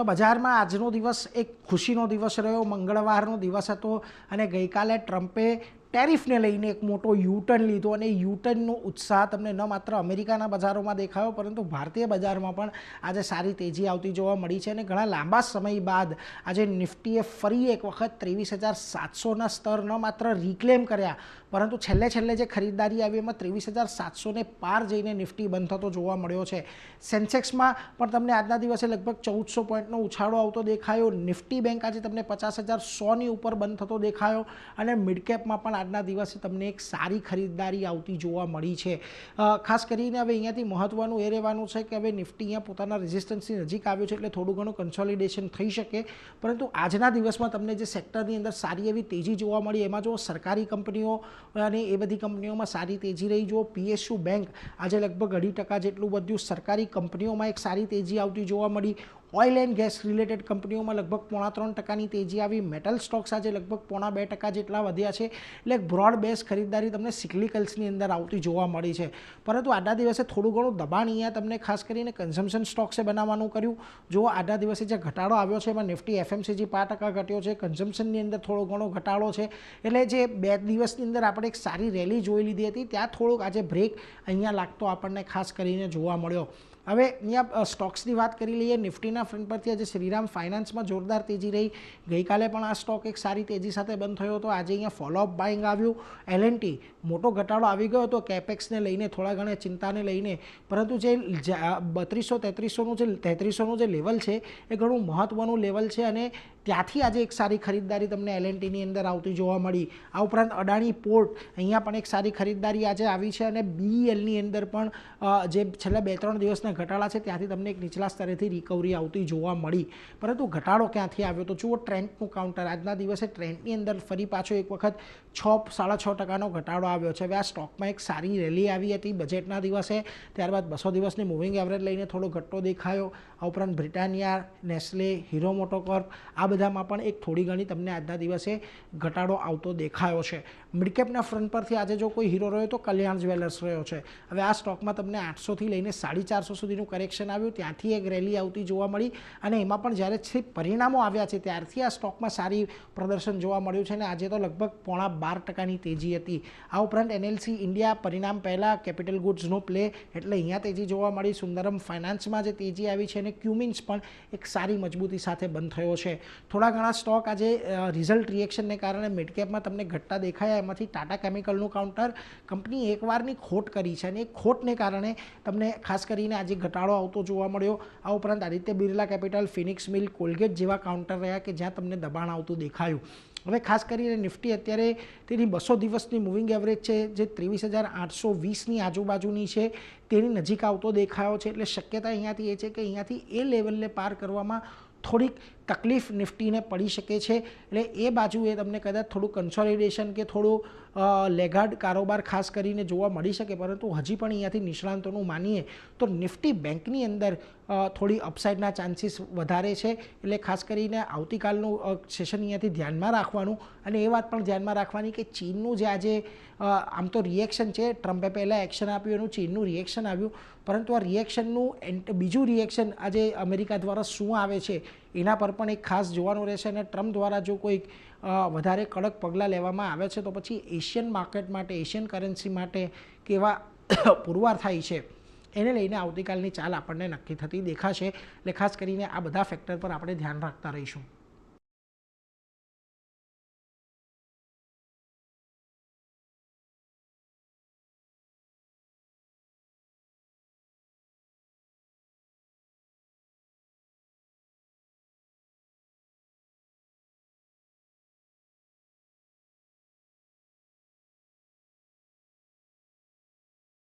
તો બજારમાં આજનો દિવસ એક ખુશીનો દિવસ રહ્યો, મંગળવારનો દિવસ હતો અને ગઈકાલે ટ્રમ્પે ટેરિફને લઈને એક મોટો યુટર્ન લીધો અને યુટર્નનો ઉત્સાહ તમને ન માત્ર અમેરિકાના બજારોમાં દેખાયો પરંતુ ભારતીય બજારમાં પણ આજે સારી તેજી આવતી જોવા મળી છે અને ઘણા લાંબા સમય બાદ આજે નિફ્ટીએ ફરી એક વખત 23,700ના સ્તર ન માત્ર રિક્લેમ કર્યા પરંતુ છેલ્લે જે ખરીદદારી આવી એમાં 23,700ને પાર જઈને નિફ્ટી બંધ થતો જોવા મળ્યો છે। સેન્સેક્સમાં પણ તમને આજના દિવસે લગભગ 1400 પોઈન્ટનો ઉછાળો આવતો દેખાયો। નિફ્ટી બેંક આજે તમને 50,100ની ઉપર બંધ થતો દેખાયો અને મિડકેપમાં પણ આજના દિવસે તમને એક સારી ખરીદદારી આવતી જોવા મળી છે। ખાસ કરીને હવે અહીંયાથી મહત્વનું એ રહેવાનું છે કે હવે નિફ્ટી અહીંયા પોતાના રેઝિસ્ટન્સની નજીક આવ્યું છે એટલે થોડું ઘણું કન્સોલિડેશન થઈ શકે પરંતુ આજના દિવસમાં તમને જે સેક્ટરની અંદર સારી એવી તેજી જોવા મળી એમાં જો સરકારી કંપનીઓ અને એ બધી કંપનીઓમાં સારી તેજી રહી। જો પીએસયુ બેંક આજે લગભગ 2.5% જેટલું વધ્યું। સરકારી કંપનીઓમાં એક સારી તેજી આવતી જોવા મળી। ઓઇલ એન્ડ ગેસ રિલેટેડ કંપનીઓમાં લગભગ 3.25%ની તેજી આવી। મેટલ સ્ટોક્સ આજે લગભગ 2.5% જેટલા વધ્યા છે એટલે બ્રોડ બેઝ ખરીદદારી તમને સિક્લિકલ્સની અંદર આવતી જોવા મળી છે પરંતુ આજના દિવસે થોડું ઘણું દબાણ અહીંયા તમને ખાસ કરીને કન્ઝમ્પશન સ્ટોક્સે બનાવવાનું કર્યું। જો આજના દિવસે જે ઘટાડો આવ્યો છે એમાં નિફ્ટી એફએમસીજી 5% ઘટ્યો છે, કન્ઝમ્પશનની અંદર થોડો ઘણો ઘટાડો છે એટલે જે 2 દિવસની અંદર આપણે એક સારી રેલી જોઈ લીધી હતી ત્યાં થોડુંક આજે બ્રેક અહીંયા લાગતો આપણને ખાસ કરીને જોવા મળ્યો। હવે અહીંયા સ્ટોક્સની વાત કરી લઈએ। નિફ્ટીના ફ્રન્ટ પરથી આજે શ્રીરામ ફાઇનાન્સમાં જોરદાર તેજી રહી। ગઈકાલે પણ આ સ્ટોક એક સારી તેજી સાથે બંધ થયો હતો। આજે અહીંયા ફોલોઅપ બાઇંગ આવ્યું। એલએનટી મોટો ઘટાડો આવી ગયો હતો કેપેક્સને લઈને, થોડા ઘણા ચિંતાને લઈને પરંતુ જે 3200-3300નું જે લેવલ છે એ ઘણું મહત્ત્વનું લેવલ છે અને ત્યાંથી આજે એક સારી ખરીદદારી તમને એલએનટીની અંદર આવતી જોવા મળી। આ ઉપરાંત અડાણી પોર્ટ અહીંયા પણ એક સારી ખરીદદારી આજે આવી છે અને બીઈએલની અંદર પણ જે છેલ્લા 2-3 દિવસના ઘટાડા છે ત્યાંથી તમને એક નીચલા સ્તરેથી રિકવરી આવતી જોવા મળી પરંતુ ઘટાડો ક્યાંથી આવ્યો તો જુઓ ટ્રેન્ડનું કાઉન્ટર આજના દિવસે ટ્રેન્ડની અંદર ફરી પાછો એક વખત 6.5% ઘટાડો આવ્યો છે। હવે આ સ્ટોકમાં એક સારી રેલી આવી હતી બજેટના દિવસે, ત્યારબાદ 200 દિવસની મૂવિંગ એવરેજ લઈને થોડો ઘટતો દેખાયો। આ ઉપરાંત બ્રિટાનિયા, નેસ્લે, હીરો મોટોકોર્પ આ બધામાં પણ એક થોડી ઘણી તમને આજના દિવસે ઘટાડો આવતો દેખાયો છે। મિડકેપના ફ્રન્ટ પરથી આજે જો કોઈ હીરો રહ્યો તો કલ્યાણ જ્વેલર્સ રહ્યો છે। હવે આ સ્ટોકમાં તમને 800થી લઈને 450 સુધીનું કરેક્શન આવ્યું, ત્યાંથી એક રેલી આવતી જોવા મળી અને એમાં પણ જ્યારે પરિણામો આવ્યા છે ત્યારથી આ સ્ટોકમાં સારી પ્રદર્શન જોવા મળ્યું છે અને આજે તો લગભગ 0.5%ની તેજી હતી। આ ઉપરાંત એનએલસી ઇન્ડિયા પરિણામ પહેલાં કેપિટલ ગુડ્સનો પ્લે એટલે અહીંયા તેજી જોવા મળી। સુંદરમ ફાઇનાન્સમાં જે તેજી આવી છે અને ક્યુમિન્સ પણ એક સારી મજબૂતી સાથે બંધ થયો છે। થોડા ઘણા સ્ટોક આજે રિઝલ્ટ રિએક્શનને કારણે મિડકેપમાં તમને ઘટતા દેખાયા। એમાંથી ટાટા કેમિકલનું કાઉન્ટર, કંપની એકવારની ખોટ કરી છે અને એ ખોટને કારણે તમને ખાસ કરીને આજે ઘટાડો આવતો જોવા મળ્યો। આ ઉપરાંત આદિત્ય બિરલા કેપિટલ, ફિનિક્સ મિલ, કોલગેટ જેવા કાઉન્ટર રહ્યા કે જ્યાં તમને દબાણ આવતું દેખાયું। હવે ખાસ કરીને નિફ્ટી અત્યારે તેની 200 દિવસની મૂવિંગ એવરેજ છે જે 23,820ની આજુબાજુની છે તેની નજીક આવતો દેખાયો છે એટલે શક્યતા અહીંયાથી એ છે કે અહીંયાથી એ લેવલને પાર કરવામાં થોડીક તકલીફ નિફ્ટીને પડી શકે છે એટલે એ બાજુએ તમને કદાચ થોડું કન્સોલિડેશન કે થોડું લેગાર્ડ કારોબાર ખાસ કરીને જોવા મળી શકે પરંતુ હજી પણ અહીંયાથી નિષ્ણાંતોનું માનીએ તો નિફ્ટી બેંકની અંદર થોડી અપસાઇડના ચાન્સીસ વધારે છે એટલે ખાસ કરીને આવતીકાલનું સેશન અહીંયાથી ધ્યાનમાં રાખવાનું અને એ વાત પણ ધ્યાનમાં રાખવાની કે ચીનનું જે આજે આમ તો રિએક્શન છે, ટ્રમ્પે પહેલાં એક્શન આપ્યું એનું ચીનનું રિએક્શન આવ્યું પરંતુ આ રિએક્શનનું બીજું રિએક્શન આજે અમેરિકા દ્વારા શું આવે છે એના પર પણ એક ખાસ જોવાનું રહેશે અને ટ્રમ્પ દ્વારા જો કોઈ વધારે કડક પગલાં લેવામાં આવે છે તો પછી એશિયન માર્કેટ માટે, એશિયન કરન્સી માટે કેવા પુરવાર થાય છે એને લઈને આવતીકાલની ચાલ આપણને નક્કી થતી દેખાશે એટલે ખાસ કરીને આ બધા ફેક્ટર પર આપણે ધ્યાન રાખતા રહીશું।